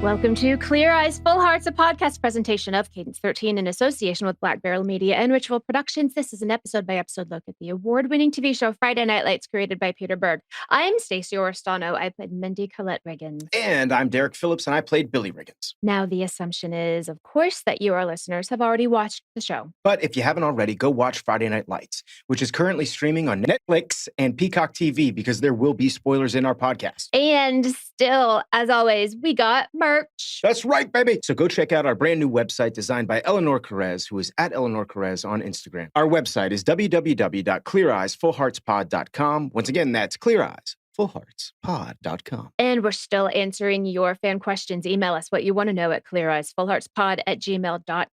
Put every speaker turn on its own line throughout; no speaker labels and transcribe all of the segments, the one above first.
Welcome to Clear Eyes, Full Hearts, a podcast presentation of Cadence 13 in association with Black Barrel Media and Ritual Productions. This is an episode-by-episode look at the award-winning TV show Friday Night Lights, created by Peter Berg. I'm Stacey Oristano. I played Mindy Colette Riggins.
And I'm Derek Phillips, and I played Billy Riggins.
Now, the assumption is, of course, that you, our listeners, have already watched the show.
But if you haven't already, go watch Friday Night Lights, which is currently streaming on Netflix and Peacock TV, because there will be spoilers in our podcast.
And still, as always, we got merch.
That's right, baby. So go check out our brand new website designed by Eleanor Carez, who is at Eleanor Carez on Instagram. Our website is www.cleareyesfullheartspod.com. Once again, that's cleareyesfullheartspod.com.
And we're still answering your fan questions. Email us what you want to know at cleareyesfullheartspod@gmail.com.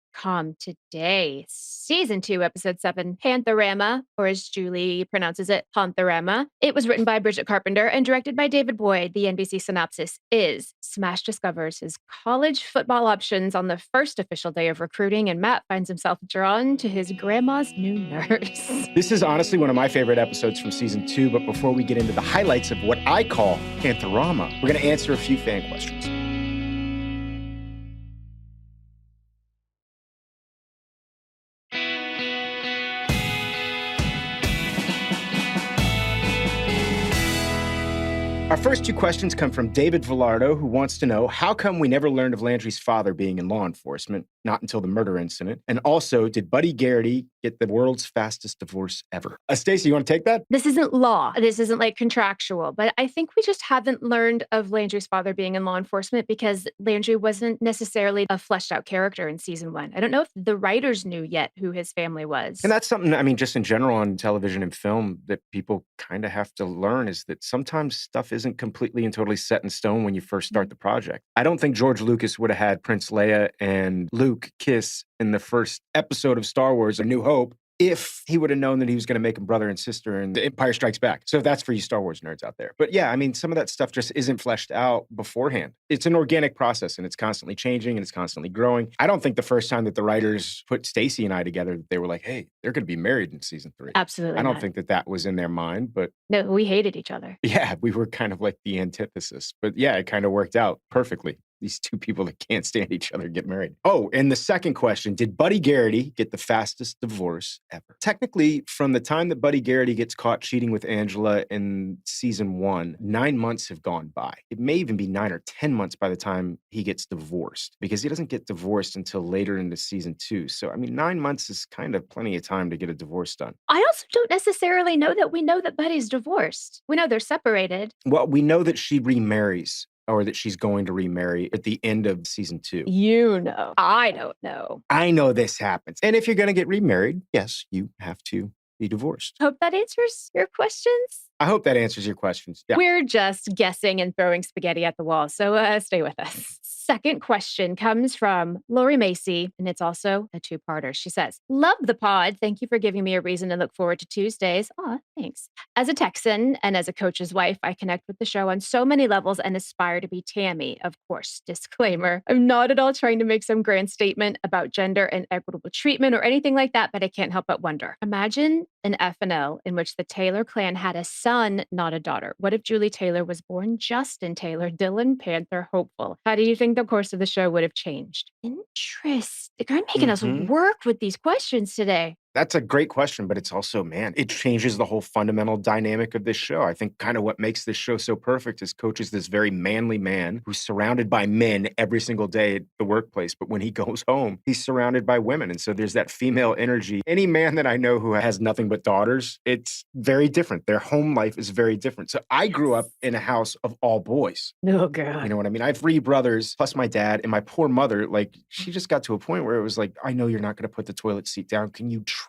Today, Season 2, Episode 7, Pantherama, or as Julie pronounces it, Pantherama. It was written by Bridget Carpenter and directed by David Boyd. The NBC synopsis is: Smash discovers his college football options on the first official day of recruiting, and Matt finds himself drawn to his grandma's new nurse.
This is honestly one of my favorite episodes from Season 2, but before we get into the highlights of what I call Pantherama, we're going to answer a few fan questions. Our first two questions come from David Villardo, who wants to know, how come we never learned of Landry's father being in law enforcement, not until the murder incident? And also, did Buddy Garrity get the world's fastest divorce ever? Stacey, you want to take that?
This isn't law. This isn't like contractual, but I think we just haven't learned of Landry's father being in law enforcement because Landry wasn't necessarily a fleshed out character in season 1. I don't know if the writers knew yet who his family was.
And that's something, I mean, just in general on television and film that people kind of have to learn, is that sometimes stuff isn't completely and totally set in stone when you first start the project. I don't think George Lucas would have had Prince Leia and Luke kiss in the first episode of Star Wars, A New Hope, if he would have known that he was going to make them brother and sister in The Empire Strikes Back. So that's for you Star Wars nerds out there. But yeah, I mean, some of that stuff just isn't fleshed out beforehand. It's an organic process, and it's constantly changing, and it's constantly growing. I don't think the first time that the writers put Stacey and I together, they were like, hey, they're going to be married in season 3.
Absolutely
I don't
not.
think that was in their mind, but...
No, we hated each other.
Yeah, we were kind of like the antithesis. But yeah, it kind of worked out perfectly. These two people that can't stand each other get married. Oh, and the second question, did Buddy Garrity get the fastest divorce ever? Technically, from the time that Buddy Garrity gets caught cheating with Angela in season 1, 9 months have gone by. It may even be 9 or 10 months by the time he gets divorced, because he doesn't get divorced until later into season 2. So, I mean, 9 months is kind of plenty of time to get a divorce done.
I also don't necessarily know that we know that Buddy's divorced. We know they're separated.
Well, we know that she remarries, or that she's going to remarry at the end of season 2.
You know. I don't know.
I know this happens. And if you're going to get remarried, yes, you have to be divorced.
Hope that answers your questions.
I hope that answers your questions. Yeah.
We're just guessing and throwing spaghetti at the wall, so stay with us. Second question comes from Lori Macy, and it's also a two-parter. She says, love the pod. Thank you for giving me a reason to look forward to Tuesdays. Aw, thanks. As a Texan and as a coach's wife, I connect with the show on so many levels and aspire to be Tammy. Of course, disclaimer, I'm not at all trying to make some grand statement about gender and equitable treatment or anything like that, but I can't help but wonder. Imagine an FNL in which the Taylor clan had a son, not a daughter. What if Julie Taylor was born Justin Taylor, Dylan Panther Hopeful? How do you think the course of the show would have changed? Interesting. They're making us work with these questions today.
That's a great question, but it's also, man, it changes the whole fundamental dynamic of this show. I think kind of what makes this show so perfect is Coach is this very manly man who's surrounded by men every single day at the workplace. But when he goes home, he's surrounded by women. And so there's that female energy. Any man that I know who has nothing but daughters, it's very different. Their home life is very different. So I grew up in a house of all boys.
Oh, God.
You know what I mean? I have 3 brothers plus my dad, and my poor mother, like, she just got to a point where it was like, I know you're not going to put the toilet seat down. Can you try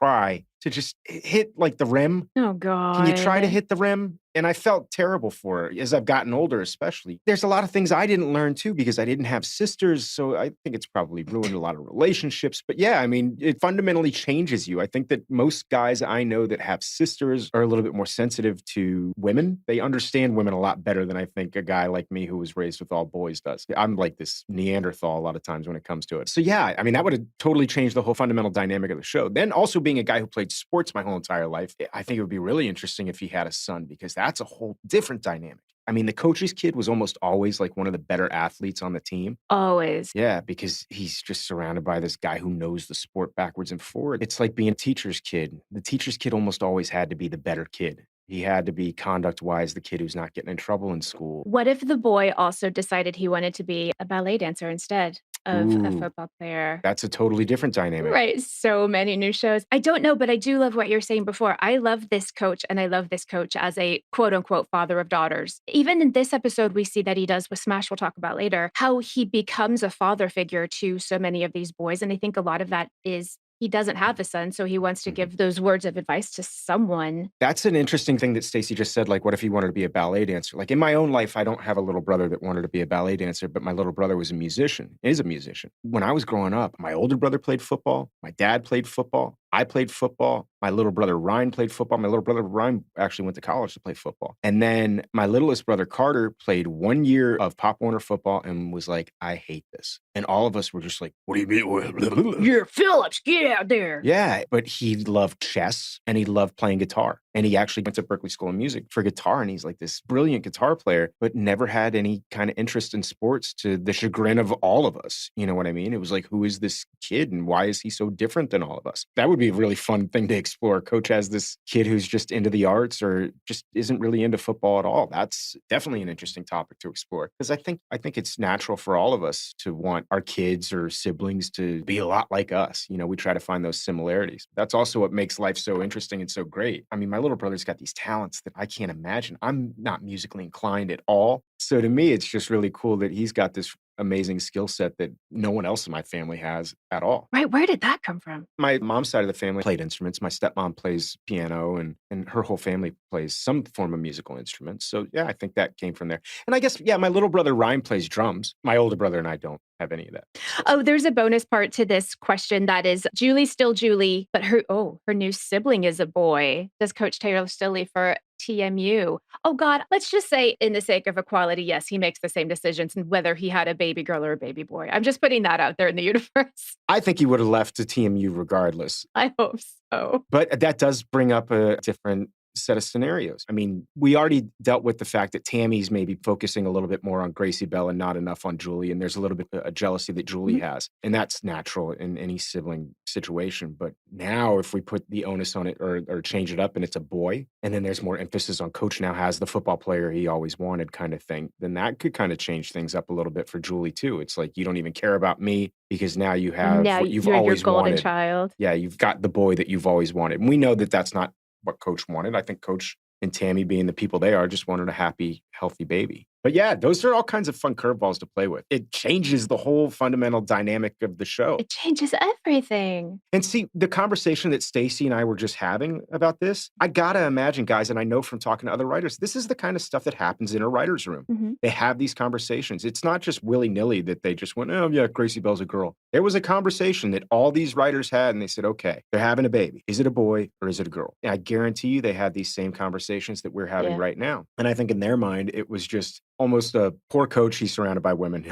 to just hit like the rim?
Oh, God.
Can you try to hit the rim? And I felt terrible for her as I've gotten older, especially. There's a lot of things I didn't learn too because I didn't have sisters. So I think it's probably ruined a lot of relationships. But yeah, I mean, it fundamentally changes you. I think that most guys I know that have sisters are a little bit more sensitive to women. They understand women a lot better than I think a guy like me who was raised with all boys does. I'm like this Neanderthal a lot of times when it comes to it. So yeah, I mean, that would have totally changed the whole fundamental dynamic of the show. Then also being a guy who played sports my whole entire life, I think it would be really interesting if he had a son because that's a whole different dynamic. I mean, the coach's kid was almost always like one of the better athletes on the team.
Always.
Yeah, because he's just surrounded by this guy who knows the sport backwards and forward. It's like being a teacher's kid. The teacher's kid almost always had to be the better kid. He had to be conduct-wise the kid who's not getting in trouble in school.
What if the boy also decided he wanted to be a ballet dancer instead of a
Ooh,
football player?
that's a totally different dynamic.
Right, so many new shows. I don't know, but I do love what you're saying before. I love this coach, and I love this coach as a quote unquote father of daughters. Even in this episode, we see that he does with Smash, we'll talk about later, how he becomes a father figure to so many of these boys. And I think a lot of that is he doesn't have a son, so he wants to
Mhm.
give those words of advice to someone.
That's an interesting thing that Stacey just said, like, what if he wanted to be a ballet dancer? Like, in my own life, I don't have a little brother that wanted to be a ballet dancer, but my little brother was a musician, is a musician. When I was growing up, my older brother played football, my dad played football, I played football, my little brother Ryan played football, my little brother Ryan actually went to college to play football, and then my littlest brother Carter played 1 year of Pop Warner football and was like, "I hate this." And all of us were just like, "What do you mean?"
You're Phillips, get out there.
Yeah, but he loved chess and he loved playing guitar. And he actually went to Berklee School of Music for guitar. And he's like this brilliant guitar player, but never had any kind of interest in sports to the chagrin of all of us. You know what I mean? It was like, who is this kid and why is he so different than all of us? That would be a really fun thing to explore. Coach has this kid who's just into the arts or just isn't really into football at all. That's definitely an interesting topic to explore because I think it's natural for all of us to want our kids or siblings to be a lot like us. You know, we try to find those similarities. That's also what makes life so interesting and so great. I mean, my little brother's got these talents that I can't imagine. I'm not musically inclined at all. So to me, it's just really cool that he's got this amazing skill set that no one else in my family has at all.
Right, where did that come from?
My mom's side of the family played instruments. My stepmom plays piano and her whole family plays some form of musical instruments. So yeah, I think that came from there. And I guess, yeah, my little brother Ryan plays drums. My older brother and I don't have any of that.
Oh, there's a bonus part to this question that is Julie's still Julie, but her new sibling is a boy. Does Coach Taylor still leave for TMU? Oh God, let's just say in the sake of equality, yes, he makes the same decisions whether he had a baby girl or a baby boy. I'm just putting that out there in the universe.
I think he would have left to TMU regardless.
I hope so.
But that does bring up a different set of scenarios. I mean, we already dealt with the fact that Tammy's maybe focusing a little bit more on Gracie Bell and not enough on Julie. And there's a little bit of jealousy that Julie has. And that's natural in any sibling situation. But now if we put the onus on it or change it up and it's a boy, and then there's more emphasis on Coach now has the football player he always wanted kind of thing, then that could kind of change things up a little bit for Julie too. It's like, you don't even care about me because now you have
Now
what you've
you're your
always
golden
wanted.
child.
Yeah, you've got the boy that you've always wanted. And we know that that's not what Coach wanted. I think Coach and Tammy, being the people they are, just wanted a happy, healthy baby. But yeah, those are all kinds of fun curveballs to play with. It changes the whole fundamental dynamic of the show.
It changes everything.
And see, the conversation that Stacey and I were just having about this, I gotta imagine, guys, and I know from talking to other writers, this is the kind of stuff that happens in a writer's room.
Mhm.
They have these conversations. It's not just willy-nilly that they just went, oh yeah, Gracie Bell's a girl. There was a conversation that all these writers had, and they said, okay, they're having a baby. Is it a boy or is it a girl? And I guarantee you they had these same conversations that we're having
Yeah.
right now. And I think in their mind, it was just almost a poor coach. He's surrounded by women.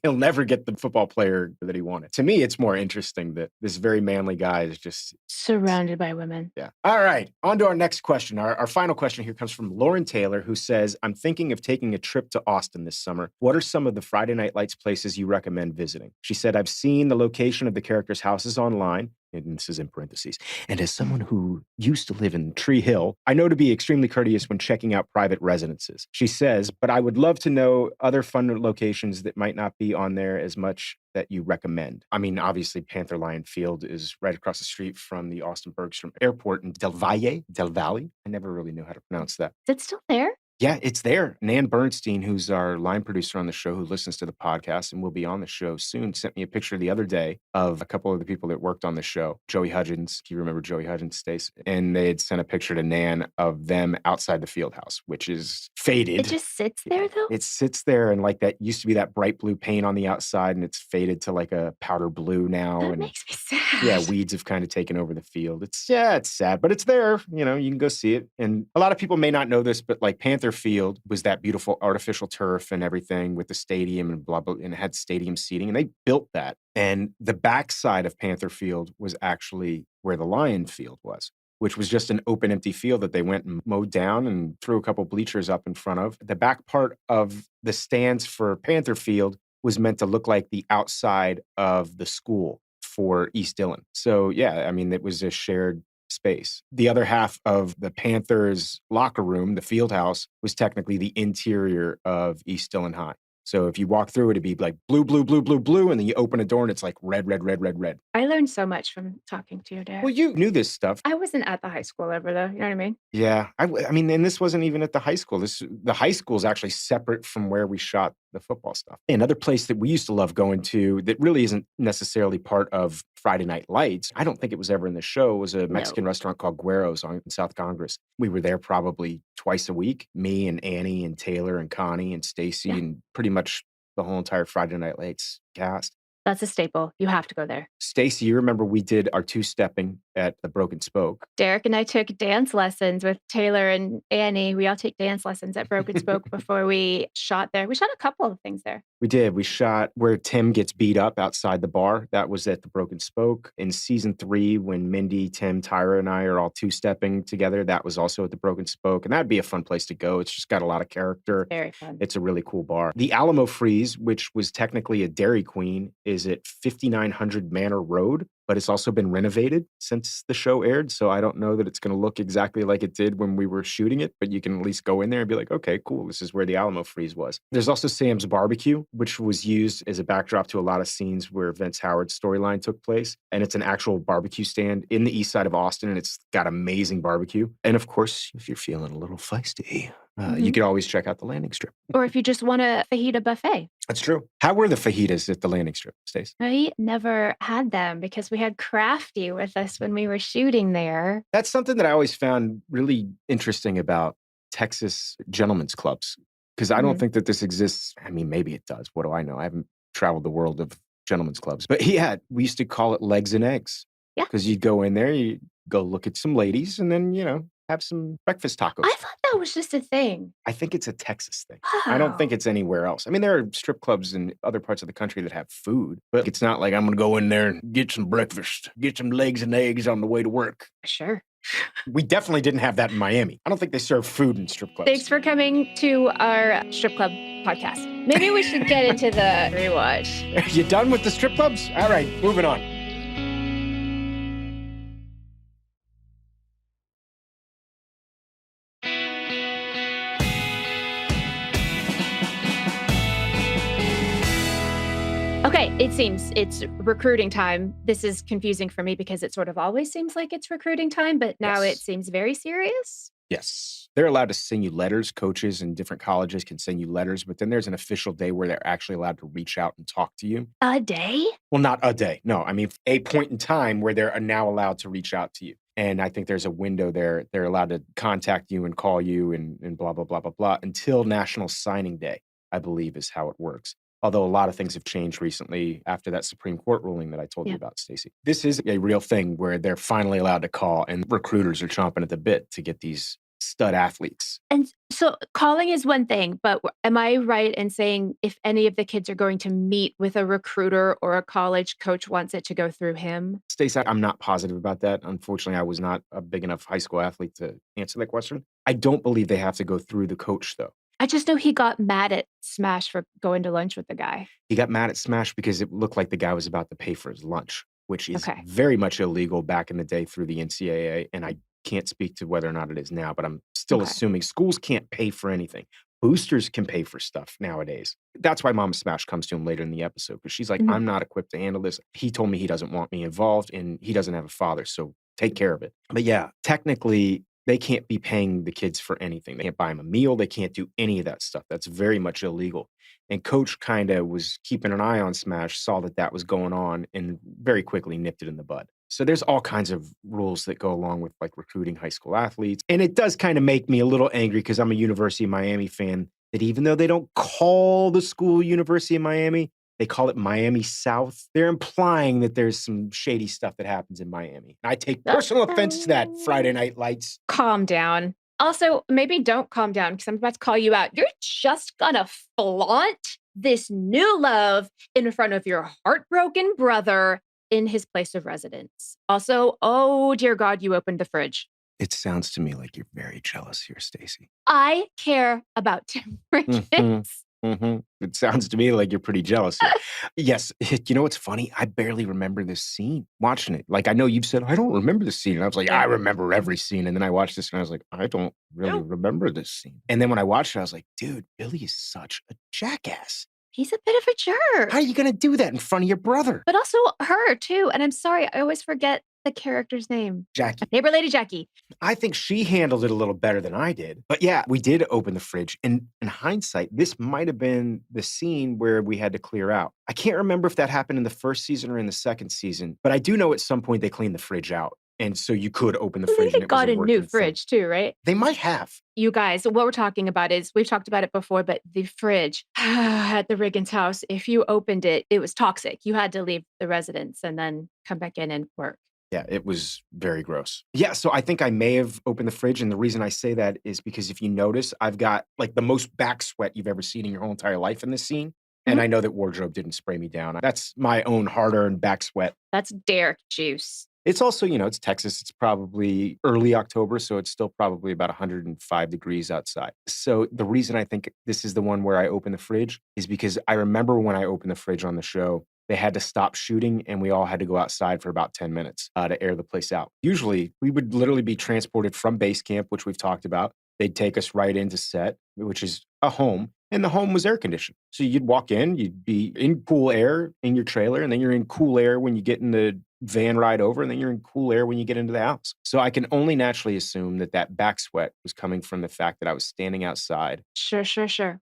He'll never get the football player that he wanted. To me, it's more interesting that this very manly guy is just
Surrounded by women.
yeah. All right. On to our next question. Our final question here comes from Lauren Taylor, who says, I'm thinking of taking a trip to Austin this summer. What are some of the Friday Night Lights places you recommend visiting? She said, I've seen the location of the characters' houses online. And this is in parentheses. And as someone who used to live in Tree Hill, I know to be extremely courteous when checking out private residences. She says, but I would love to know other fun locations that might not be on there as much that you recommend. I mean, obviously, Panther Lion Field is right across the street from the Austin Bergstrom Airport in Del Valle. I never really knew how to pronounce that.
Is it still there?
Yeah, it's there. Nan Bernstein, who's our line producer on the show, who listens to the podcast and will be on the show soon, sent me a picture the other day of a couple of the people that worked on the show. Joey Hudgens, do you remember Joey Hudgens, Stacey? And they had sent a picture to Nan of them outside the field house, which is faded.
It just sits there though?
It sits there and like that used to be that bright blue paint on the outside and it's faded to like a powder blue now.
That
And
makes me sad.
yeah, weeds have kind of taken over the field. It's sad, but it's there. You know, you can go see it. And a lot of people may not know this, but like Panther Field was that beautiful artificial turf and everything with the stadium and blah, blah, and it had stadium seating. And they built that. And the backside of Panther Field was actually where the Lion Field was. which was just an open, empty field that they went and mowed down and threw a couple bleachers up in front of. The back part of the stands for Panther Field was meant to look like the outside of the school for East Dillon. So, yeah, I mean, it was a shared space. The other half of the Panthers locker room, the field house, was technically the interior of East Dillon High. So if you walk through it, it'd be like blue, blue, blue, blue, blue, and then you open a door and it's like red, red, red, red, red.
I learned so much from talking to you, Derek.
Well, you knew this stuff.
I wasn't at the high school ever, though. You know what I mean?
Yeah. I mean, and this wasn't even at the high school. The high school is actually separate from where we shot the football stuff. Another place that we used to love going to that really isn't necessarily part of Friday Night Lights, I don't think it was ever in the show, was a Mexican restaurant called Guero's on South Congress. We were there probably twice a week, me and Annie and Taylor and Connie and Stacey and pretty much the whole entire Friday Night Lights cast.
That's a staple. You have to go there.
Stacey, you remember we did our two-stepping at the Broken Spoke.
Derek and I took dance lessons with Taylor and Annie. We all take dance lessons at Broken Spoke before we shot there. We shot a couple of things there.
We did. We shot where Tim gets beat up outside the bar. That was at the Broken Spoke. In season 3, when Mindy, Tim, Tyra, and I are all two-stepping together, that was also at the Broken Spoke. And that'd be a fun place to go. It's just got a lot of character.
Very fun.
It's a really cool bar. The Alamo Freeze, which was technically a Dairy Queen, is at 5900 Manor Road, but it's also been renovated since the show aired. So I don't know that it's going to look exactly like it did when we were shooting it, but you can at least go in there and be like, okay, cool. This is where the Alamo Freeze was. There's also Sam's Barbecue, which was used as a backdrop to a lot of scenes where Vince Howard's storyline took place. And it's an actual barbecue stand in the east side of Austin, and it's got amazing barbecue. And of course, if you're feeling a little feisty, you could always check out the landing strip.
Or if you just want a fajita buffet.
That's true. How were the fajitas at the landing strip, Stacey?
I never had them because we had Crafty with us when we were shooting there.
That's something that I always found really interesting about Texas gentlemen's clubs, because I don't think that this exists. I mean, maybe it does. What do I know? I haven't traveled the world of gentlemen's clubs. But yeah, we used to call it legs and eggs.
Yeah.
Because you'd go in there, you go look at some ladies, and then, have some breakfast tacos.
I thought that was just a thing.
I think it's a Texas thing.
Oh.
I don't think it's anywhere else. I mean, there are strip clubs in other parts of the country that have food, but it's not like I'm going to go in there and get some breakfast, get some legs and eggs on the way to work.
Sure.
We definitely didn't have that in Miami. I don't think they serve food in strip clubs.
Thanks for coming to our strip club podcast. Maybe we should get into the rewatch.
Are you done with the strip clubs? All right, moving on.
Okay, it seems it's recruiting time. This is confusing for me because it sort of always seems like it's recruiting time, but now it seems very serious.
Yes. They're allowed to send you letters. Coaches in different colleges can send you letters, but then there's an official day where they're actually allowed to reach out and talk to you.
A day?
Well, not a day. No, I mean, a point in time where they're now allowed to reach out to you. And I think there's a window there. They're allowed to contact you and call you and blah, blah, blah, blah, blah, until National Signing Day, I believe is how it works. Although a lot of things have changed recently after that Supreme Court ruling that I told you about, Stacey. This is a real thing where they're finally allowed to call, and recruiters are chomping at the bit to get these stud athletes.
And so calling is one thing, but am I right in saying if any of the kids are going to meet with a recruiter or a college coach wants it to go through him?
Stacey, I'm not positive about that. Unfortunately, I was not a big enough high school athlete to answer that question. I don't believe they have to go through the coach, though.
I just know he got mad at Smash for going to lunch with the guy.
He got mad at Smash because it looked like the guy was about to pay for his lunch, which is very much illegal back in the day through the NCAA. And I can't speak to whether or not it is now, but I'm still assuming schools can't pay for anything. Boosters can pay for stuff nowadays. That's why Mama Smash comes to him later in the episode, because she's like, I'm not equipped to handle this. He told me he doesn't want me involved, and he doesn't have a father, so take care of it. But yeah, technically, they can't be paying the kids for anything. They can't buy them a meal. They can't do any of that stuff. That's very much illegal. And Coach kind of was keeping an eye on Smash, saw that that was going on, and very quickly nipped it in the bud. So there's all kinds of rules that go along with like recruiting high school athletes. And it does kind of make me a little angry because I'm a University of Miami fan, that even though they don't call the school University of Miami, they call it Miami South. They're implying that there's some shady stuff that happens in Miami. I take personal offense to that, Friday Night Lights.
Calm down. Also, maybe don't calm down because I'm about to call you out. You're just gonna flaunt this new love in front of your heartbroken brother in his place of residence. Also, oh dear God, you opened the fridge.
It sounds to me like you're very jealous here, Stacey.
I care about
Mhm,
temperature.
mhm. It sounds to me like you're pretty jealous here. Yes, you know what's funny? I barely remember this scene watching it. Like, I know you've said, "I don't remember this scene," and I was like, "I
Yeah.
remember every scene," and then I watched this and I was like, "I don't really
No.
remember this scene." And then when I watched it, I was like, "Dude, Billy is such a jackass.
He's a bit of a jerk.
How are you gonna do that in front of your brother?"
But also her too. And I'm sorry, I always forget the character's name.
Jackie.
Neighbor Lady Jackie.
I think she handled it a little better than I did. But yeah, we did open the fridge. And in hindsight, this might have been the scene where we had to clear out. I can't remember if that happened in the first season or in the second season, but I do know at some point they cleaned the fridge out. And so you could open the
I
fridge
think
and
they
it was
got
a
a
working
new
thing.
fridge too, right?
They might have.
You guys, what we're talking about is we've talked about it before, but the fridge at the Riggins house, if you opened it, it was toxic. You had to leave the residence and then come back in and work.
Yeah, it was very gross. Yeah, so I think I may have opened the fridge, and the reason I say that is because if you notice, I've got, like, the most back sweat you've ever seen in your whole entire life in this scene, and
Mhm.
I know that wardrobe didn't spray me down. That's my own hard-earned back sweat.
That's Derek juice.
It's also, it's Texas. It's probably early October, so it's still probably about 105 degrees outside. So the reason I think this is the one where I open the fridge is because I remember when I opened the fridge on the show, they had to stop shooting and we all had to go outside for about 10 minutes to air the place out. Usually, we would literally be transported from base camp, which we've talked about. They'd take us right into set, which is a home, and the home was air conditioned. So you'd walk in, you'd be in cool air in your trailer, and then you're in cool air when you get in the van ride over, and then you're in cool air when you get into the house. So I can only naturally assume that that back sweat was coming from the fact that I was standing outside.
Sure, sure, sure.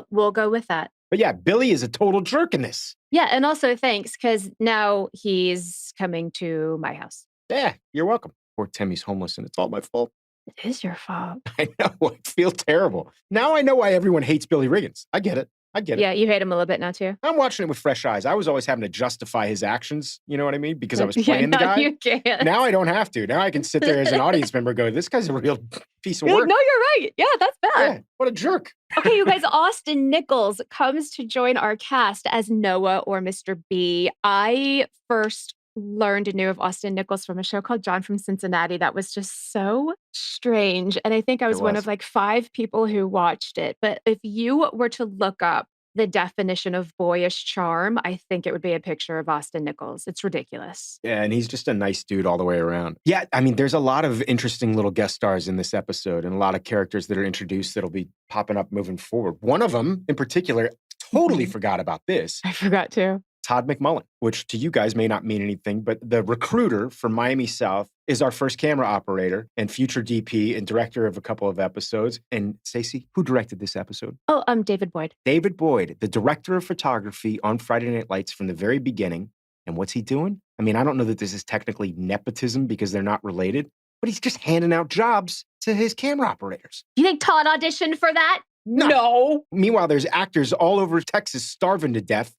We'll go with that.
But yeah, Billy is a total jerk in this.
Yeah, and also thanks, because now he's coming to my house.
Yeah, you're welcome. Poor Timmy's homeless, and it's all my fault.
It is your fault.
I know. I feel terrible. Now I know why everyone hates Billy Riggins. I get it. I get it.
Yeah, you hate him a little bit now too.
I'm watching it with fresh eyes. I was always having to justify his actions, you know what I mean? Because I was
Yeah,
playing the
now
guy.
you can't.
Now I don't have to. Now I can sit there as an audience member and go, this guy's a real piece of
You're like,
work.
no, you're right. Yeah, that's bad.
Yeah, what a jerk.
Okay, you guys, Austin Nichols comes to join our cast as Noah or Mr. B. I first learned and knew of Austin Nichols from a show called John from Cincinnati that was just so strange. And I think I was one of like 5 people who watched it. But if you were to look up the definition of boyish charm, I think it would be a picture of Austin Nichols. It's ridiculous.
Yeah, and he's just a nice dude all the way around. Yeah, I mean, there's a lot of interesting little guest stars in this episode and a lot of characters that are introduced that'll be popping up moving forward. One of them in particular, totally forgot about this.
I forgot to.
Todd McMullen, which to you guys may not mean anything, but the recruiter from Miami South is our first camera operator and future DP and director of a couple of episodes. And Stacey, who directed this episode?
Oh, David Boyd.
David Boyd, the director of photography on Friday Night Lights from the very beginning. And what's he doing? I mean, I don't know that this is technically nepotism because they're not related, but he's just handing out jobs to his camera operators.
You think Todd auditioned for that?
No. Meanwhile, there's actors all over Texas starving to death.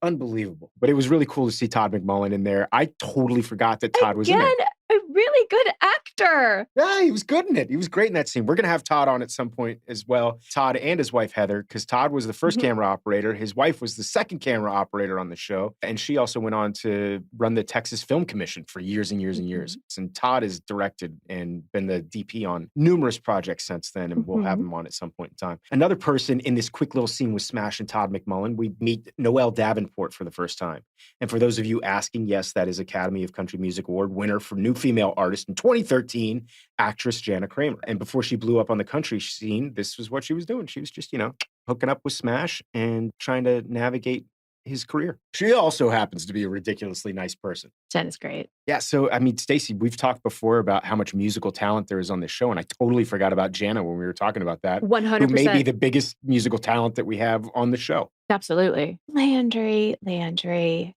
Unbelievable. But it was really cool to see Todd McMullen in there. I totally forgot that Todd was in there.
A really good actor.
Yeah, he was good in it. He was great in that scene. We're going to have Todd on at some point as well. Todd and his wife, Heather, because Todd was the 1st camera operator. His wife was the 2nd camera operator on the show. And she also went on to run the Texas Film Commission for years and years and years. And Todd has directed and been the DP on numerous projects since then. And we'll have him on at some point in time. Another person in this quick little scene with Smash and Todd McMullen, we meet Noelle Davenport for the first time. And for those of you asking, yes, that is Academy of Country Music Award winner for New Female Artist in 2013, actress Jana Kramer. And before she blew up on the country scene, this was what she was doing. She was just, hooking up with Smash and trying to navigate his career. She also happens to be a ridiculously nice person.
Jen is great.
Yeah, so, I mean, Stacey, we've talked before about how much musical talent there is on this show, and I totally forgot about Jana when we were talking about that.
100%.
Who may be the biggest musical talent that we have on the show.
Absolutely. Landry.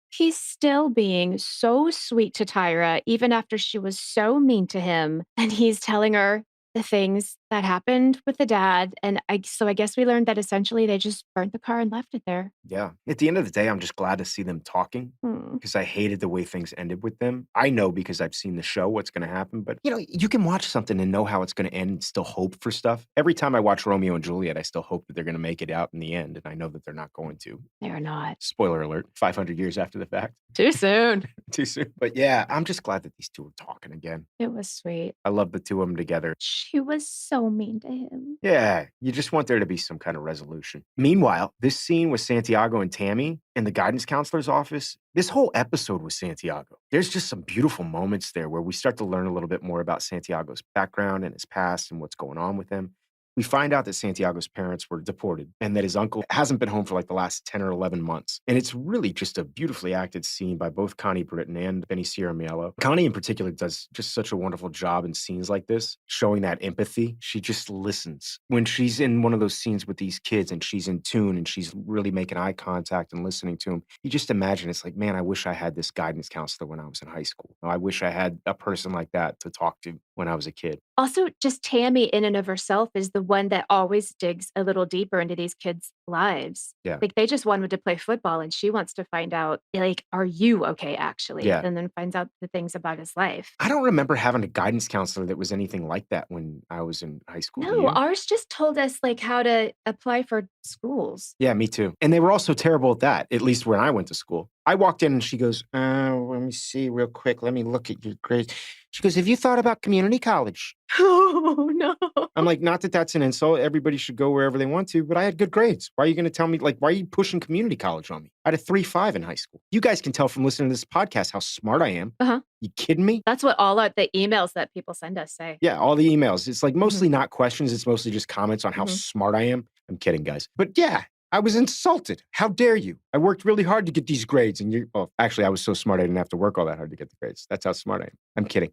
He's still being so sweet to Tyra, even after she was so mean to him. And he's telling her the things That happened with the dad, and I guess we learned that essentially they just burnt the car and left it there.
Yeah. At the end of the day, I'm just glad to see them talking
Hmm.
because I hated the way things ended with them. I know because I've seen the show what's going to happen, but you can watch something and know how it's going to end and still hope for stuff. Every time I watch Romeo and Juliet, I still hope that they're going to make it out in the end, and I know that they're not going to.
They're not.
Spoiler alert, 500 years after the fact.
Too soon.
Too soon. But yeah, I'm just glad that these two are talking again.
It was sweet.
I love the two of them together.
She was so mean to him.
Yeah, you just want there to be some kind of resolution. Meanwhile, this scene with Santiago and Tammy in the guidance counselor's office, this whole episode with Santiago, there's just some beautiful moments there where we start to learn a little bit more about Santiago's background and his past and what's going on with him. We find out that Santiago's parents were deported and that his uncle hasn't been home for like the last 10 or 11 months. And it's really just a beautifully acted scene by both Connie Britton and Benny Ciaramiello. Connie in particular does just such a wonderful job in scenes like this, showing that empathy. She just listens. When she's in one of those scenes with these kids and she's in tune and she's really making eye contact and listening to them, you just imagine it's like, man, I wish I had this guidance counselor when I was in high school. I wish I had a person like that to talk to when I was a kid.
Also, just Tammy in and of herself is the one that always digs a little deeper into these kids' lives.
Yeah.
Like they just wanted to play football and she wants to find out, like, are you okay actually?
Yeah.
And then finds out the things about his life.
I don't remember having a guidance counselor that was anything like that when I was in high school. Do
No,
you?
ours just told us like how to apply for schools.
Yeah, me too. And they were also terrible at that, at least when I went to school. I walked in and she goes, let me see real quick. Let me look at your grades. She goes, have you thought about community college?
Oh, no.
I'm like, not that that's an insult. Everybody should go wherever they want to, but I had good grades. Why are you going to tell me, like, why are you pushing community college on me? I had a 3.5 in high school. You guys can tell from listening to this podcast how smart I am.
Uh-huh.
You kidding me?
That's what all of the emails that people send us say.
Yeah, all the emails. It's like mostly not questions. It's mostly just comments on how smart I am. I'm kidding, guys. But yeah, I was insulted. How dare you? I worked really hard to get these grades. And well, actually, I was so smart I didn't have to work all that hard to get the grades. That's how smart I am. I'm kidding.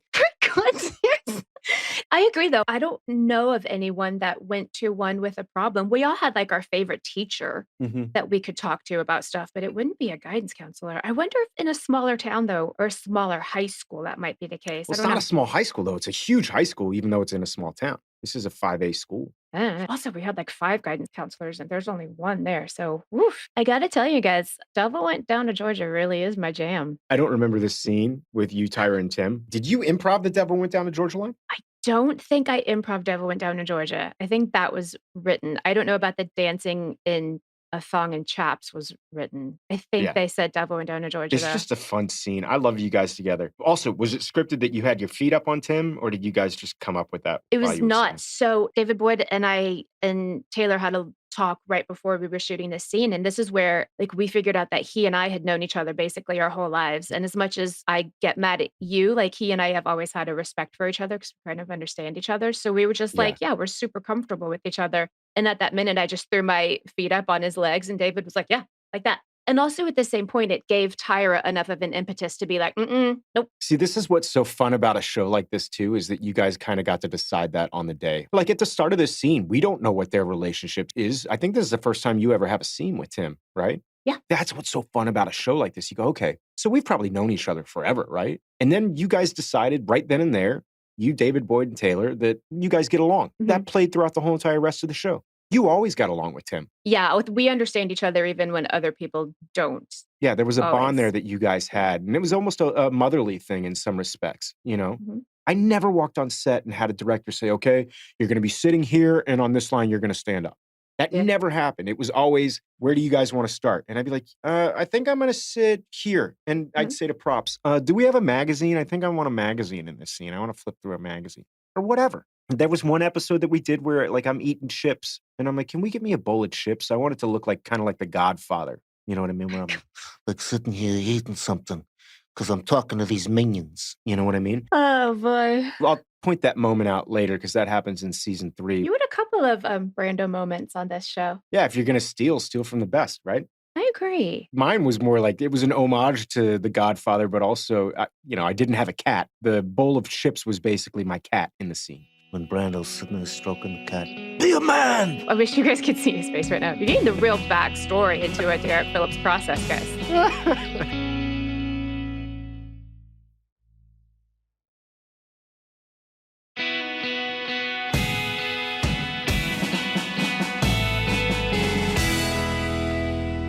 I agree, though. I don't know of anyone that went to one with a problem. We all had like our favorite teacher that we could talk to about stuff, but it wouldn't be a guidance counselor. I wonder if in a smaller town, though, or a smaller high school, that might be the case.
Well, it's not a small high school, though. It's a huge high school, even though it's in a small town. This is a 5A school.
Also, we had like 5 guidance counselors and there's only 1 there. So, woof. I got to tell you guys, Devil Went Down to Georgia really is my jam.
I don't remember this scene with you, Tyra, and Tim. Did you improv The Devil Went Down to Georgia line?
I don't think I improv Devil Went Down to Georgia. I think that was written. I don't know about the dancing in a thong and chaps was written. I think they said Devil Went Down to Georgia.
It's just a fun scene. I love you guys together. Also, was it scripted that you had your feet up on Tim, or did you guys just come up with that?
It was not. So David Boyd and I and Taylor had a talk right before we were shooting this scene. And this is where like we figured out that he and I had known each other basically our whole lives. And as much as I get mad at you, like he and I have always had a respect for each other because we kind of understand each other. So we were just like, yeah, we're super comfortable with each other. And at that minute, I just threw my feet up on his legs and David was like, yeah, like that. And also at the same point, it gave Tyra enough of an impetus to be like, nope.
See, this is what's so fun about a show like this, too, is that you guys kind of got to decide that on the day. Like at the start of this scene, we don't know what their relationship is. I think this is the first time you ever have a scene with Tim, right?
Yeah.
That's what's so fun about a show like this. You go, okay, so we've probably known each other forever, right? And then you guys decided right then and there, you, David Boyd, and Taylor, that you guys get along. That played throughout the whole entire rest of the show. You always got along with Tim.
Yeah, we understand each other even when other people don't.
Yeah, there was a bond there that you guys had. And it was almost a motherly thing in some respects, you know? I never walked on set and had a director say, okay, you're going to be sitting here and on this line, you're going to stand up. That never happened. It was always, where do you guys want to start? And I'd be like, I think I'm going to sit here. And I'd say to props, do we have a magazine? I think I want a magazine in this scene. I want to flip through a magazine or whatever. There was one episode that we did where like I'm eating chips and I'm like, can we get me a bowl of chips? I want it to look like kind of like The Godfather. You know what I mean? Where I'm like sitting here eating something because I'm talking to these minions. You know what I mean?
Oh, boy.
I'll point that moment out later because that happens in season 3.
You had a couple of Brando moments on this show.
Yeah, if you're going to steal from the best, right?
I agree.
Mine was more like it was an homage to The Godfather, but also, I didn't have a cat. The bowl of chips was basically my cat in the scene. When Brando's sitting there stroking the cat. Be a man!
I wish you guys could see his face right now. You're getting the real backstory into Derek Phillips' process, guys.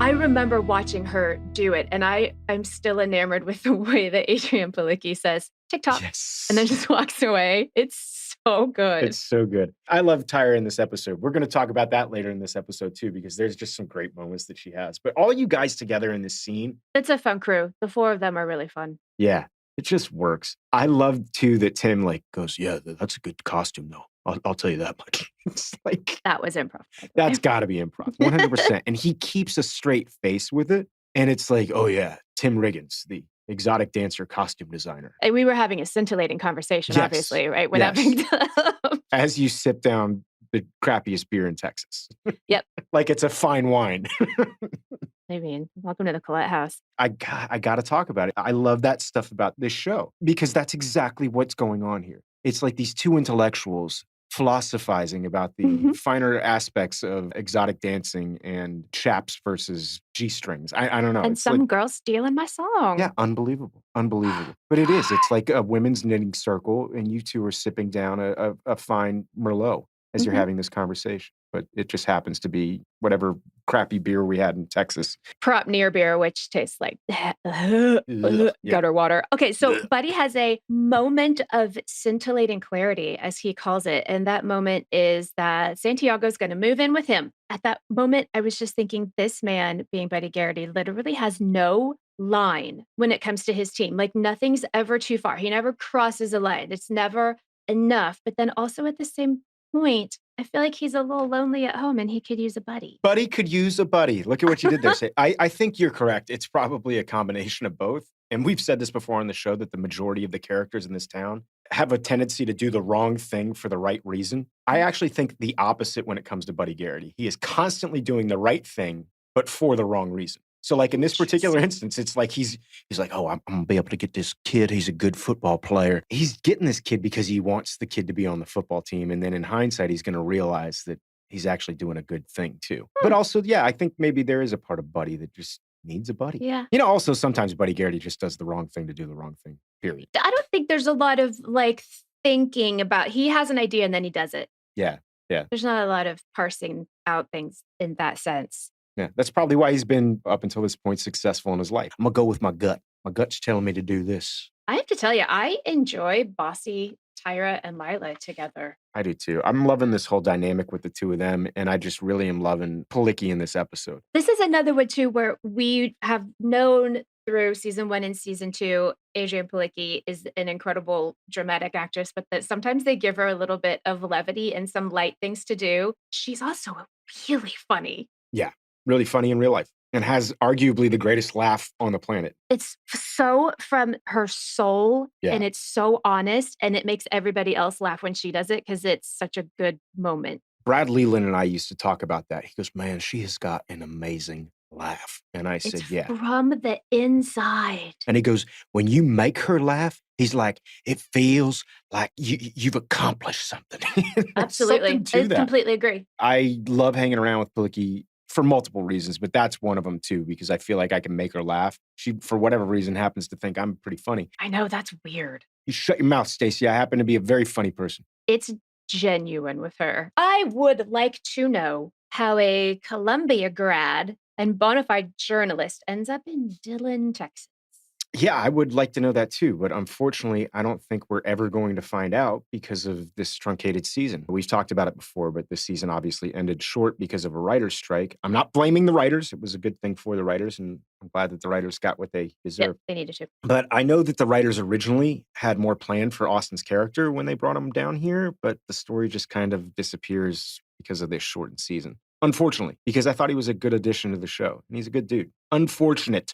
I remember watching her do it, and I'm still enamored with the way that Adrian Palicki says, TikTok, and then
Yes.
just walks away. It's so good.
It's so good. I love Tyra in this episode. We're going to talk about that later in this episode too, because there's just some great moments that she has. But all you guys together in this scene.
It's a fun crew. The four of them are really fun.
Yeah, it just works. I love too that Tim like goes, yeah, that's a good costume though. I'll tell you that much. It's like,
That was improv.
that's got to be improv, 100%. And he keeps a straight face with it. And it's like, oh yeah, Tim Riggins, the exotic dancer costume designer.
And we were having a scintillating conversation,
Yes.
obviously, right?
Yes. As you sip down the crappiest beer in Texas.
Yep.
Like it's a fine wine.
I mean, welcome to the Collette house.
I got to talk about it. I love that stuff about this show because that's exactly what's going on here. It's like these two intellectuals philosophizing about the finer aspects of exotic dancing and chaps versus G-strings. I don't know.
And
It's
some
like,
girl stealing my song.
yeah, unbelievable. Unbelievable. But it is. It's like a women's knitting circle, and you two are sipping down a fine Merlot as you're having this conversation. But it just happens to be whatever crappy beer we had in Texas.
Prop near beer, which tastes like gutter water. Okay, so Buddy has a moment of scintillating clarity, as he calls it. And that moment is that Santiago's going to move in with him. At that moment, I was just thinking, this man, being Buddy Garrity, literally has no line when it comes to his team. Like nothing's ever too far. He never crosses a line. It's never enough. But then also at the same point, I feel like he's a little lonely at home and he could use a buddy.
Buddy could use a buddy. Look at what you did there. I think you're correct. It's probably a combination of both. And we've said this before on the show that the majority of the characters in this town have a tendency to do the wrong thing for the right reason. I actually think the opposite when it comes to Buddy Garrity. He is constantly doing the right thing, but for the wrong reason. So like in this particular instance, it's like he's like, oh, I'm going to be able to get this kid. He's a good football player. He's getting this kid because he wants the kid to be on the football team. And then in hindsight, he's going to realize that he's actually doing a good thing too. But also, yeah, I think maybe there is a part of Buddy that just needs a buddy.
Yeah.
You know, also sometimes Buddy Garrity just does the wrong thing to do the wrong thing, period.
I don't think there's a lot of like thinking about, he has an idea and then he does it.
Yeah. Yeah.
There's not a lot of parsing out things in that sense.
Yeah, that's probably why he's been, up until this point, successful in his life. I'm going to go with my gut. My gut's telling me to do this.
I have to tell you, I enjoy Bossy, Tyra, and Lila together.
I do too. I'm loving this whole dynamic with the two of them, and I just really am loving Palicki in this episode.
This is another one too where we have known through season 1 and season 2, Adrian Palicki is an incredible dramatic actress, but that sometimes they give her a little bit of levity and some light things to do. She's also really funny.
Yeah, really funny in real life, and has arguably the greatest laugh on the planet.
It's so from her soul, and it's so honest, and it makes everybody else laugh when she does it because it's such a good moment.
Brad Leland and I used to talk about that. He goes, man, she has got an amazing laugh. And I said, yeah.
From the inside.
And he goes, when you make her laugh, he's like, it feels like you've accomplished something.
Absolutely. I completely agree.
I love hanging around with Palicki for multiple reasons, but that's one of them too, because I feel like I can make her laugh. She, for whatever reason, happens to think I'm pretty funny.
I know, that's weird.
You shut your mouth, Stacey. I happen to be a very funny person.
It's genuine with her. I would like to know how a Columbia grad and bona fide journalist ends up in Dillon, Texas.
Yeah, I would like to know that too. But unfortunately, I don't think we're ever going to find out because of this truncated season. We've talked about it before, but this season obviously ended short because of a writer's strike. I'm not blaming the writers. It was a good thing for the writers, and I'm glad that the writers got what they deserve.
Yep, they needed to.
But I know that the writers originally had more planned for Austin's character when they brought him down here, but the story just kind of disappears because of this shortened season. Unfortunately, because I thought he was a good addition to the show, and he's a good dude. Unfortunate.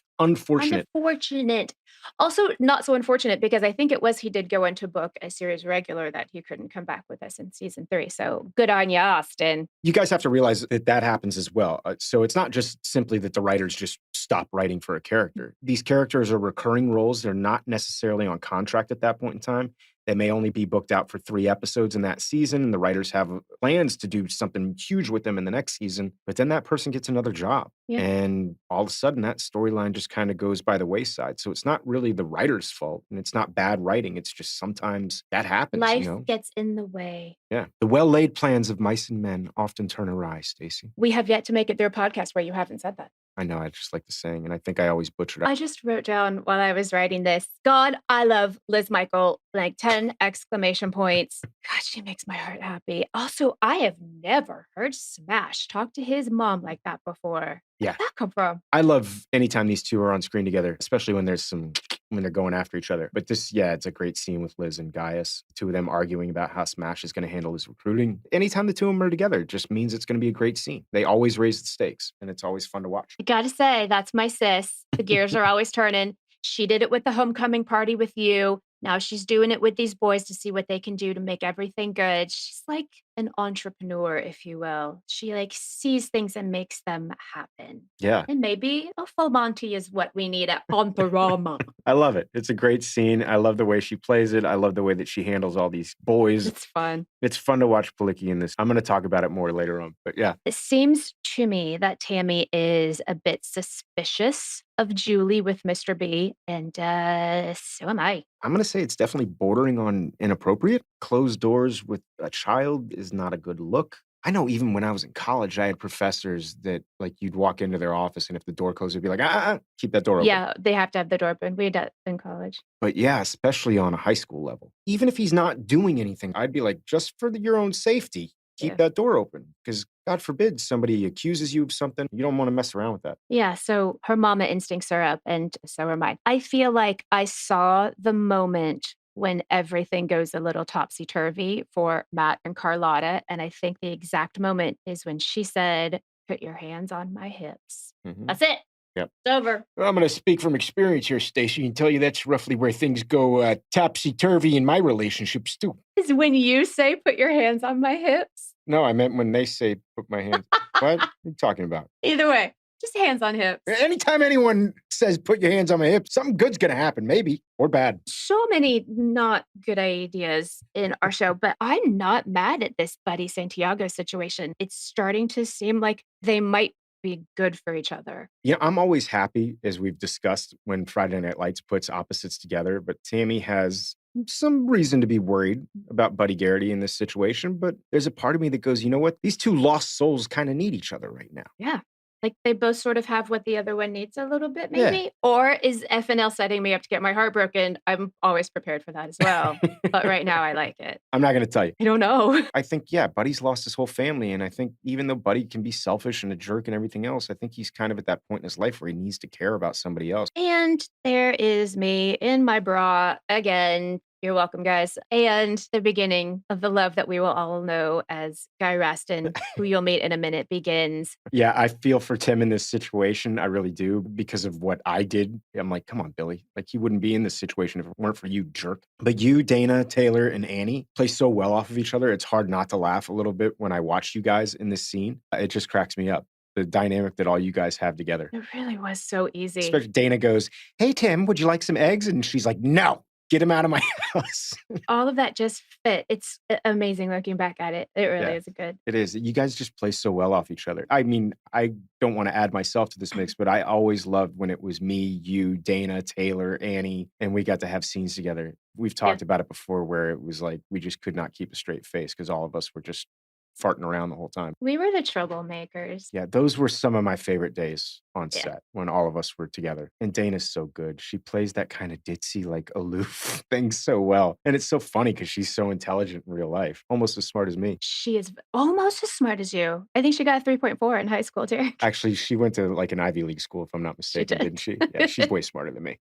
Also, not so unfortunate because I think it was he did go into book a series regular that he couldn't come back with us in season 3. So good on you, Austin.
You guys have to realize that that happens as well. So it's not just simply that the writers just stop writing for a character. These characters are recurring roles. They're not necessarily on contract at that point in time. They may only be booked out for 3 episodes in that season, and the writers have plans to do something huge with them in the next season, but then that person gets another job. Yeah. And all of a sudden, that storyline just kind of goes by the wayside. So it's not really the writer's fault, and it's not bad writing. It's just sometimes that happens.
Life gets in the way.
Yeah. The well-laid plans of mice and men often turn awry, Stacey.
We have yet to make it through a podcast where you haven't said that.
I know, I just like the saying, and I think I always butcher it.
I just wrote down while I was writing this, God, I love Liz Michael, like 10 exclamation points. God, she makes my heart happy. Also, I have never heard Smash talk to his mom like that before.
Yeah.
Where'd that come from?
I love anytime these two are on screen together, especially when there's when they're going after each other. But this, yeah, it's a great scene with Liz and Gaius, two of them arguing about how Smash is going to handle his recruiting. Anytime the two of them are together, it just means it's going to be a great scene. They always raise the stakes, and it's always fun to watch.
I gotta say, that's my sis. The gears are always turning. She did it with the homecoming party with you. Now she's doing it with these boys to see what they can do to make everything good. She's like an entrepreneur, if you will. She like sees things and makes them happen.
Yeah.
And maybe a full Monty is what we need at Pantherama.
I love it. It's a great scene. I love the way she plays it. I love the way that she handles all these boys.
It's fun.
It's fun to watch Palicki in this. I'm going to talk about it more later on, but yeah.
It seems to me that Tammy is a bit suspicious of Julie with Mr. B, and so am I.
I'm going to say it's definitely bordering on inappropriate. Closed doors with a child is not a good look. I know even when I was in college, I had professors that like you'd walk into their office and if the door closed, it'd be like, keep that door open.
Yeah, they have to have the door open. We had that in college.
But yeah, especially on a high school level. Even if he's not doing anything, I'd be like, just for your own safety, keep that door open. Because God forbid somebody accuses you of something. You don't want to mess around with that.
Yeah, so her mama instincts are up, and so are mine. I feel like I saw the moment when everything goes a little topsy-turvy for Matt and Carlotta, and I think the exact moment is when she said, "Put your hands on my hips." That's it.
Yep.
It's over.
I'm going to speak from experience here, Stacey, and tell you that's roughly where things go topsy-turvy in my relationships, too.
Is when you say, "Put your hands on my hips"?
No, I meant when they say, put my hands. What are you talking about?
Either way, just hands on hips.
Anytime anyone says, put your hands on my hips, something good's going to happen, maybe, or bad.
So many not good ideas in our show, but I'm not mad at this Buddy Santiago situation. It's starting to seem like they might be good for each other.
Yeah, I'm always happy, as we've discussed, when Friday Night Lights puts opposites together, but Tammy has some reason to be worried about Buddy Garrity in this situation, but there's a part of me that goes, you know what? These two lost souls kind of need each other right now.
Yeah. Like they both sort of have what the other one needs a little bit, maybe. Yeah. Or is FNL setting me up to get my heart broken? I'm always prepared for that as well. But right now I like it.
I'm not going to tell you.
I don't know.
I think, yeah, Buddy's lost his whole family. And I think even though Buddy can be selfish and a jerk and everything else, I think he's kind of at that point in his life where he needs to care about somebody else.
And there is me in my bra again. You're welcome, guys. And the beginning of the love that we will all know as Guy Raston, who you'll meet in a minute, begins.
Yeah, I feel for Tim in this situation. I really do, because of what I did. I'm like, come on, Billy. Like, he wouldn't be in this situation if it weren't for you, jerk. But you, Dana, Taylor, and Annie play so well off of each other. It's hard not to laugh a little bit when I watch you guys in this scene. It just cracks me up. The dynamic that all you guys have together.
It really was so easy.
Especially Dana goes, hey, Tim, would you like some eggs? And she's like, no. Get him out of my house.
All of that just fit. It's amazing looking back at it. It really is good.
It is. You guys just play so well off each other. I mean, I don't want to add myself to this mix, but I always loved when it was me, you, Dana, Taylor, Annie, and we got to have scenes together. We've talked about it before where it was like we just could not keep a straight face because all of us were just farting around the whole time.
We were the troublemakers.
Yeah, those were some of my favorite days on set when all of us were together. And Dana's so good. She plays that kind of ditzy, like aloof thing so well. And it's so funny because she's so intelligent in real life, almost as smart as me.
She is almost as smart as you. I think she got a 3.4 in high school, Derek.
Actually, she went to like an Ivy League school, if I'm not mistaken, didn't she? Yeah, she's way smarter than me.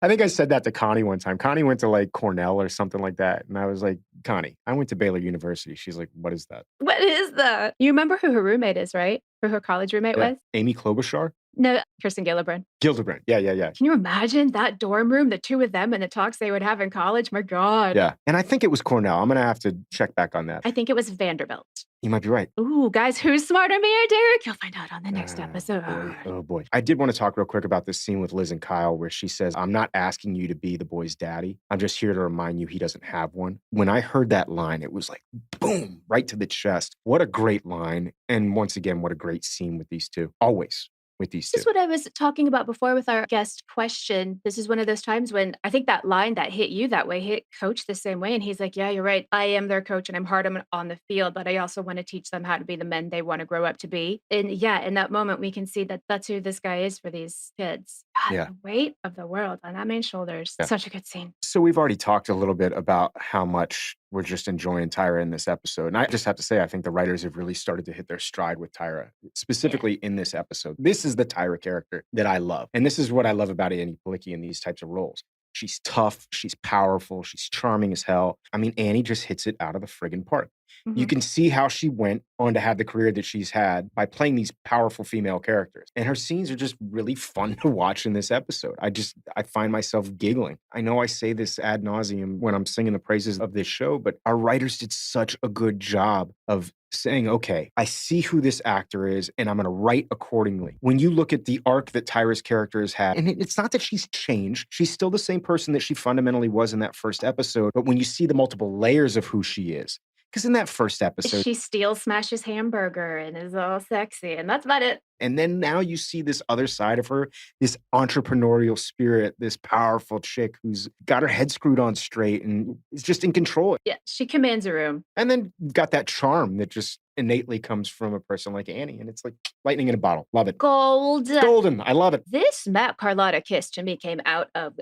I think I said that to Connie one time. Connie went to like Cornell or something like that. And I was like, Connie, I went to Baylor University. She's like, what is that?
What is that? You remember who her roommate is, right? Who her college roommate was?
Amy Klobuchar?
No, Kirsten Gillibrand.
Gillibrand. Yeah.
Can you imagine that dorm room, the two of them and the talks they would have in college? My God.
Yeah. And I think it was Cornell. I'm going to have to check back on that.
I think it was Vanderbilt.
You might be right.
Ooh, guys, who's smarter, me or Derek? You'll find out on the next episode.
Oh, boy. I did want to talk real quick about this scene with Liz and Kyle where she says, I'm not asking you to be the boy's daddy. I'm just here to remind you he doesn't have one. When I heard that line, it was like, boom, right to the chest. What a great line. And once again, what a great scene with these two. Always. with these
This
two.
is what I was talking about before with our guest question. This is one of those times when I think that line that hit you that way hit Coach the same way. And he's like, yeah, you're right. I am their coach and I'm hard on the field, but I also want to teach them how to be the men they want to grow up to be. And yeah, in that moment, we can see that that's who this guy is for these kids. God,
Yeah.
the weight of the world on that man's shoulders.
Yeah.
Such a good scene.
So we've already talked a little bit about how much we're just enjoying Tyra in this episode. And I just have to say, I think the writers have really started to hit their stride with Tyra,
Yeah.
specifically in this episode. This is the Tyra character that I love. And this is what I love about Annie Palicki in these types of roles. She's tough, she's powerful, she's charming as hell. I mean, Annie just hits it out of the friggin' park. You
Mhm.
can see how she went on to have the career that she's had by playing these powerful female characters. And her scenes are just really fun to watch in this episode. I find myself giggling. I know I say this ad nauseum when I'm singing the praises of this show, but our writers did such a good job of saying, okay, I see who this actor is and I'm going to write accordingly. When you look at the arc that Tyra's character has had, and it's not that she's changed, she's still the same person that she fundamentally was in that first episode. But when you see the multiple layers of who she is, because in that first episode,
She steel smashes hamburger and is all sexy, and that's about it.
and then now you see this other side of her, this entrepreneurial spirit, this powerful chick who's got her head screwed on straight and is just in control.
Yeah, she commands a room.
And then you've got that charm that just innately comes from a person like Annie. And it's like lightning in a bottle. Love it.
Gold.
Golden. I love it.
This Matt Carlotta kiss to me came out of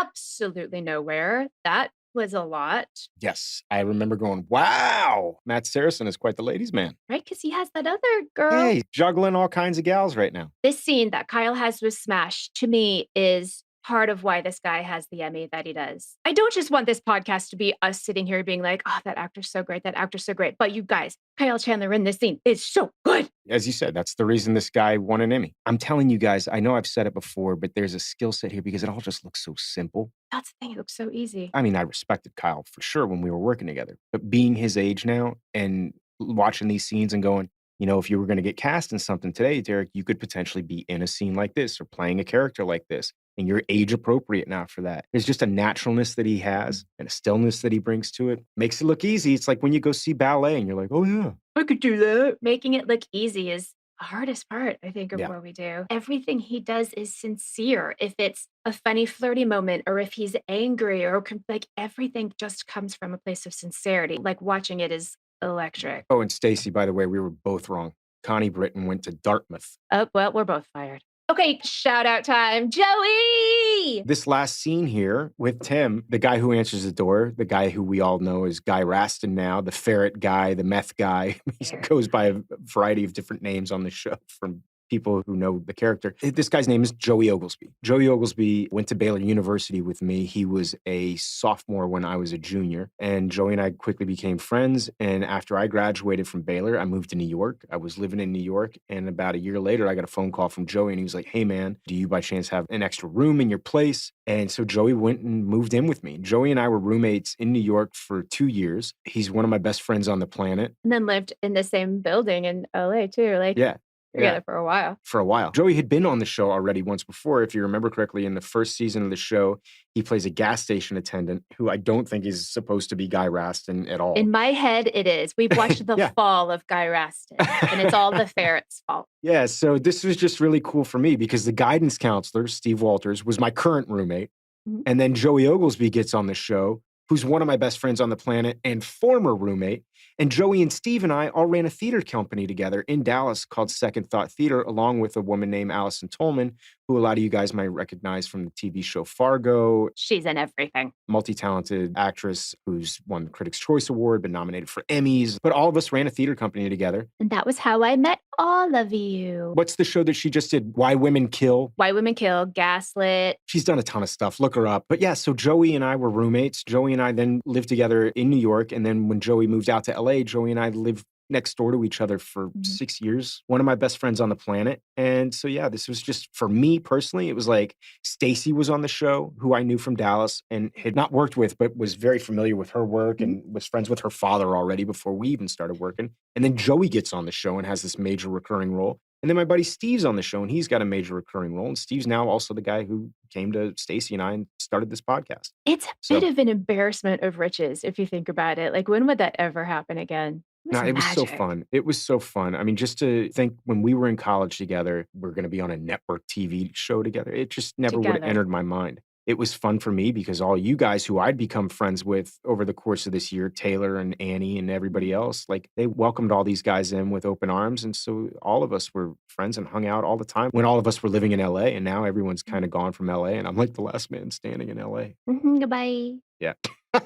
absolutely nowhere. That was a lot,
Yes. I remember going, wow, Matt Saracen is quite the ladies' man.
right? Because he has that other girl.
Yeah, he's juggling all kinds of gals right now.
This scene that Kyle has with Smash to me is part of why this guy has the Emmy that he does. I don't just want this podcast to be us sitting here being like, oh, that actor's so great. That actor's so great. But you guys, Kyle Chandler in this scene is so good.
As you said, that's the reason this guy won an Emmy. I'm telling you guys, I know I've said it before, but there's a skill set here because it all just looks so simple.
That's the thing. It looks so easy.
I mean, I respected Kyle for sure when we were working together, but being his age now and watching these scenes and going, you know, if you were going to get cast in something today, Derek, you could potentially be in a scene like this or playing a character like this. And you're age appropriate now for that. There's just a naturalness that he has and a stillness that he brings to it. Makes it look easy. It's like when you go see ballet and you're like, oh, yeah, I could do that.
Making it look easy is the hardest part, I think, of
Yeah.
what we do. Everything he does is sincere. If it's a funny, flirty moment, or if he's angry, or like everything just comes from a place of sincerity. Like watching it is electric.
Oh, and Stacey, by the way, we were both wrong. Connie Britton went to Dartmouth.
Oh, well, we're both fired. Okay, shout out time. Joey!
This last scene here with Tim, the guy who answers the door, the guy who we all know is Guy Raston now, the ferret guy, the meth guy. He
Ferret.
goes by a variety of different names on the show from people who know the character. This guy's name is Joey Oglesby. Joey Oglesby went to Baylor University with me. He was a sophomore when I was a junior, and Joey and I quickly became friends. And after I graduated from Baylor, I moved to New York. I was living in New York, and about a year later, I got a phone call from Joey, and he was like, hey, man, do you by chance have an extra room in your place? And so Joey went and moved in with me. Joey and I were roommates in New York for 2 years. He's one of my best friends on the planet.
And then lived in the same building in LA too. Like,
Yeah.
together for a while.
For a while. Joey had been on the show already once before. If you remember correctly, in the first season of the show, he plays a gas station attendant who I don't think is supposed to be Guy Raston at all.
In my head, it is. We've watched the
Yeah.
fall of Guy Raston, and it's all the ferret's fault.
Yeah, so this was just really cool for me because the guidance counselor, Steve Walters, was my current roommate.
Mhm.
And then Joey Oglesby gets on the show, who's one of my best friends on the planet and former roommate. And Joey and Steve and I all ran a theater company together in Dallas called Second Thought Theater, along with a woman named Allison Tolman, who a lot of you guys might recognize from the TV show Fargo.
She's in everything.
Multi-talented actress who's won the Critics' Choice Award, been nominated for Emmys. But all of us ran a theater company together.
And that was how I met all of you.
What's the show that she just did? Why Women Kill?
Why Women Kill, Gaslit.
She's done a ton of stuff. Look her up. But yeah, so Joey and I were roommates. Joey and I then lived together in New York. And then when Joey moved out to LA, Joey and I lived next door to each other for 6 years. One of my best friends on the planet. And so, yeah, this was just for me personally. It was like Stacey was on the show, who I knew from Dallas and had not worked with, but was very familiar with her work and was friends with her father already before we even started working. And then Joey gets on the show and has this major recurring role. And then my buddy Steve's on the show and he's got a major recurring role. And Steve's now also the guy who came to Stacey and I and started this podcast.
It's a bit of an embarrassment of riches if you think about it. Like, when would that ever happen again? It
No,
was
it was so
magic.
fun. It was so fun. I mean, just to think when we were in college together, we're gonna be on a network TV show together. It just never would have
Together.
entered my mind. It was fun for me because all you guys who I'd become friends with over the course of this year, Taylor and Annie and everybody else, like they welcomed all these guys in with open arms. And so all of us were friends and hung out all the time when all of us were living in LA. And now everyone's kind of gone from LA and I'm like the last man standing in LA.
Goodbye.
Yeah.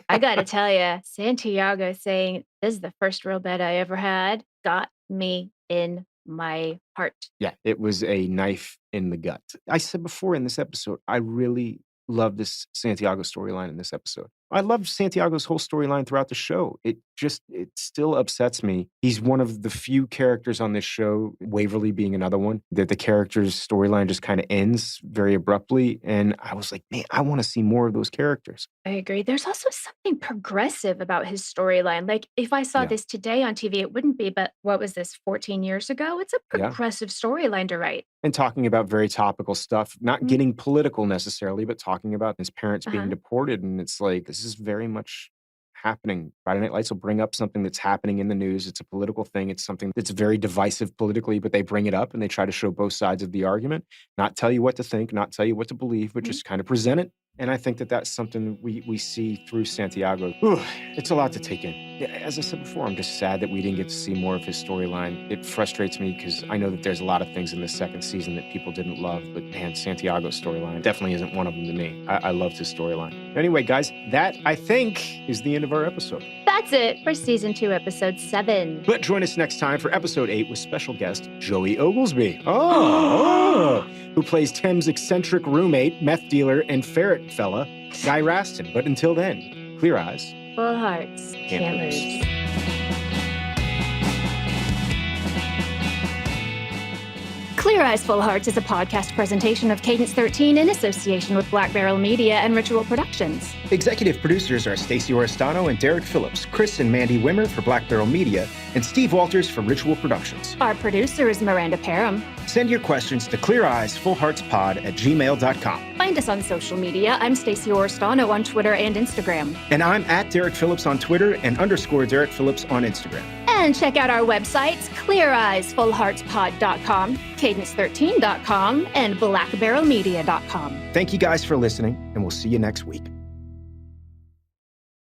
I gotta tell you, Santiago saying, "This is the first real bed I ever had," got me in my heart.
Yeah, it was a knife in the gut. I said before in this episode, I really love this Santiago storyline in this episode. I love Santiago's whole storyline throughout the show. It still upsets me. He's one of the few characters on this show, Waverly being another one, that the character's storyline just kind of ends very abruptly. And I was like, man, I want to see more of those characters.
I agree. There's also something progressive about his storyline. Like, if I saw
Yeah.
this today on TV, it wouldn't be, but what was this, 14 years ago? It's a
Yeah.
progressive storyline to write.
And talking about very topical stuff, not getting political necessarily, but talking about his parents being
Uh-huh.
deported. And it's like, this is very much happening. Friday Night Lights will bring up something that's happening in the news. It's a political thing. It's something that's very divisive politically, but they bring it up and they try to show both sides of the argument, not tell you what to think, not tell you what to believe, but just kind of present it. And I think that that's something we see through Santiago. Whew, it's a lot to take in. Yeah, as I said before, I'm just sad that we didn't get to see more of his storyline. It frustrates me because I know that there's a lot of things in the second season that people didn't love, but man, Santiago's storyline definitely isn't one of them to me. I loved his storyline. Anyway, guys, that I think is the end of our episode.
That's it for season 2, episode 7.
But join us next time for episode 8 with special guest Joey Oglesby. Who plays Tim's eccentric roommate, meth dealer, and ferret fella, Guy Raston. But until then, clear eyes.
Full hearts. Can't lose. Clear Eyes, Full Hearts is a podcast presentation of Cadence 13 in association with Black Barrel Media and Ritual Productions.
Executive producers are Stacey Oristano and Derek Phillips, Chris and Mandy Wimmer for Black Barrel Media, and Steve Walters for Ritual Productions.
Our producer is Miranda Parham.
Send your questions to cleareyesfullheartspod@gmail.com.
Find us on social media. I'm Stacey Oristano on Twitter and Instagram.
And I'm at Derek Phillips on Twitter and _ Derek Phillips on Instagram.
And check out our websites, cleareyesfullheartspod.com, cadence13.com, and blackbarrelmedia.com.
Thank you guys for listening, and we'll see you next week.